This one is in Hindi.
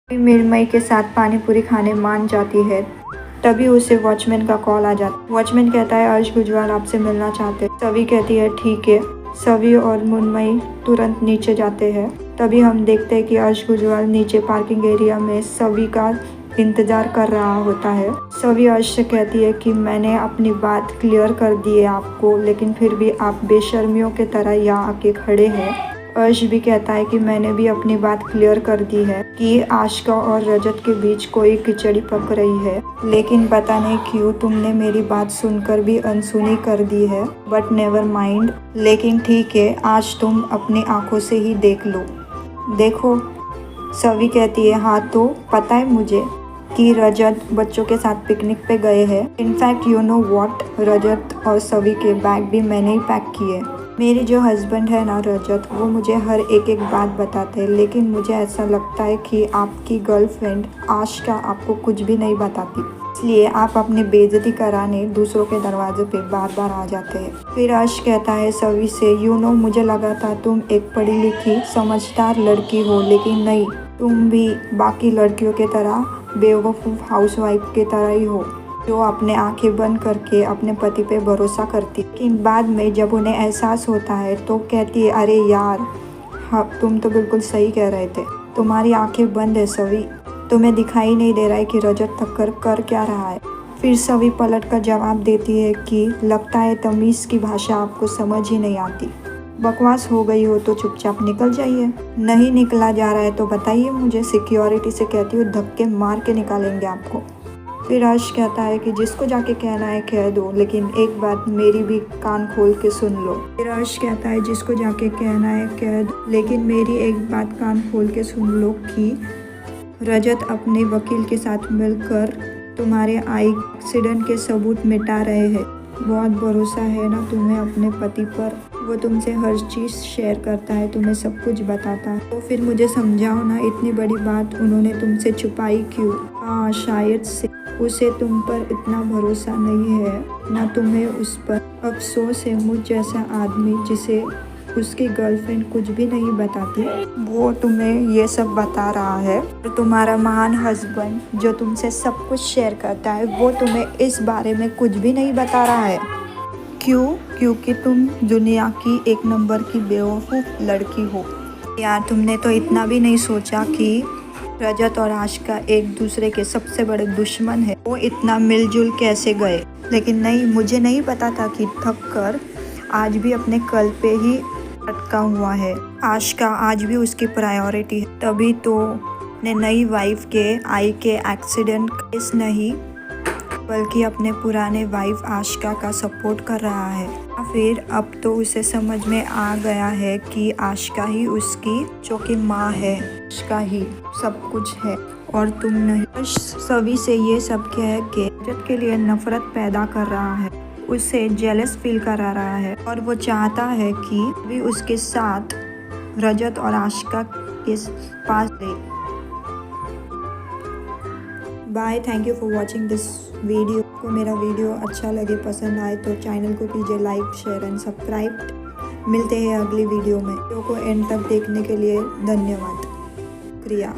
मृण्मयी के साथ पानी पूरी खाने मान जाती है। तभी उसे वॉचमैन का कॉल आ जाता है। वॉचमैन कहता है अर्श गुजराल आपसे मिलना चाहते हैं। सवी कहती है ठीक है। सवी और मृण्मयी तुरंत नीचे जाते हैं। तभी हम देखते हैं कि अर्श गुजराल नीचे पार्किंग एरिया में सवी का इंतजार कर रहा होता है। सवी अर्श से कहती है कि मैंने अपनी बात क्लियर कर दी है आपको, लेकिन फिर भी आप बेशर्मियों की तरह यहाँ आके खड़े हैं। अर्श भी कहता है कि मैंने भी अपनी बात क्लियर कर दी है कि आशिका और रजत के बीच कोई खिचड़ी पक रही है, लेकिन पता नहीं क्यों तुमने मेरी बात सुनकर भी अनसुनी कर दी है। बट नेवर माइंड, लेकिन ठीक है, आज तुम अपनी आंखों से ही देख लो। देखो, सवी कहती है हाँ तो पता है मुझे कि रजत बच्चों के साथ पिकनिक पे गए हैं। इनफैक्ट यू नो व्हाट, रजत और सवी के बैग भी मैंने ही पैक किए। मेरे जो हस्बैंड है ना रजत, वो मुझे हर एक बात बताते हैं, लेकिन मुझे ऐसा लगता है कि आपकी गर्लफ्रेंड आशिका आपको कुछ भी नहीं बताती, इसलिए आप अपनी बेइज्जती कराने दूसरों के दरवाजे पे बार बार आ जाते हैं। फिर अर्श कहता है सवी से यू नो मुझे लगा था तुम एक पढ़ी लिखी समझदार लड़की हो, लेकिन नहीं, तुम भी बाकी लड़कियों के तरह बेवकूफ़ हाउसवाइफ के तरह ही हो जो अपने आंखें बंद करके अपने पति पे भरोसा करती, लेकिन बाद में जब उन्हें एहसास होता है तो कहती है अरे यार हाँ तुम तो बिल्कुल सही कह रहे थे, तुम्हारी आंखें बंद है सवी, तुम्हें दिखाई नहीं दे रहा है कि रजत थक्कर कर क्या रहा है। फिर सवी पलट कर जवाब देती है कि लगता है तमीज़ की भाषा आपको समझ ही नहीं आती, बकवास हो गई हो तो चुपचाप निकल जाइए, नहीं निकला जा रहा है तो बताइए मुझे, सिक्योरिटी से कहती हूँ धक्के मार के निकालेंगे आपको। फिर अर्श कहता है कि जिसको जाके कहना है कह दो, लेकिन एक बात मेरी भी कान खोल के सुन लो। फिर अर्श कहता है जिसको जाके कहना है कह दो, लेकिन मेरी एक बात कान खोल के सुन लो कि रजत अपने वकील के साथ मिलकर तुम्हारे एक्सीडेंट के सबूत मिटा रहे हैं। बहुत भरोसा है ना तुम्हें अपने पति पर, वो तुमसे हर चीज़ शेयर करता है, तुम्हें सब कुछ बताता है। तो फिर मुझे समझाओ ना, इतनी बड़ी बात उन्होंने तुमसे छुपाई क्यों? हाँ शायद से उसे तुम पर इतना भरोसा नहीं है ना तुम्हें उस पर अफसोस है। मुझ जैसा आदमी जिसे उसकी गर्लफ्रेंड कुछ भी नहीं बताती, वो तुम्हें ये सब बता रहा है। तो तुम्हारा महान हस्बैंड जो तुमसे सब कुछ शेयर करता है, वो तुम्हें इस बारे में कुछ भी नहीं बता रहा है। क्यों? क्योंकि तुम दुनिया की एक नंबर की बेवकूफ़ लड़की हो यार। तुमने तो इतना भी नहीं सोचा कि रजत और आशिका एक दूसरे के सबसे बड़े दुश्मन है, वो इतना मिलजुल कैसे गए। लेकिन नहीं, मुझे नहीं पता था कि थक कर आज भी अपने कल पे ही अटका हुआ है। आशिका आज भी उसकी प्रायोरिटी है, तभी तो ने नई वाइफ के आई के एक्सीडेंट केस नहीं बल्कि अपने पुराने वाइफ आशिका का सपोर्ट कर रहा है। फिर अब तो उसे समझ में आ गया है कि आशिका ही उसकी जो कि माँ है, आशिका ही सब कुछ है और तुम नहीं। सभी से ये सब कह के रजत के लिए नफरत पैदा कर रहा है, उसे जेलस फील करा रहा है और वो चाहता है कि भी उसके साथ रजत और आशिका के पास रहे। Bye, thank you for watching this video. को मेरा वीडियो अच्छा लगे, पसंद आए तो चैनल को कीजिए लाइक, शेयर एंड सब्सक्राइब। मिलते हैं अगली वीडियो में। वीडियो को एंड तक देखने के लिए धन्यवाद। क्रिया।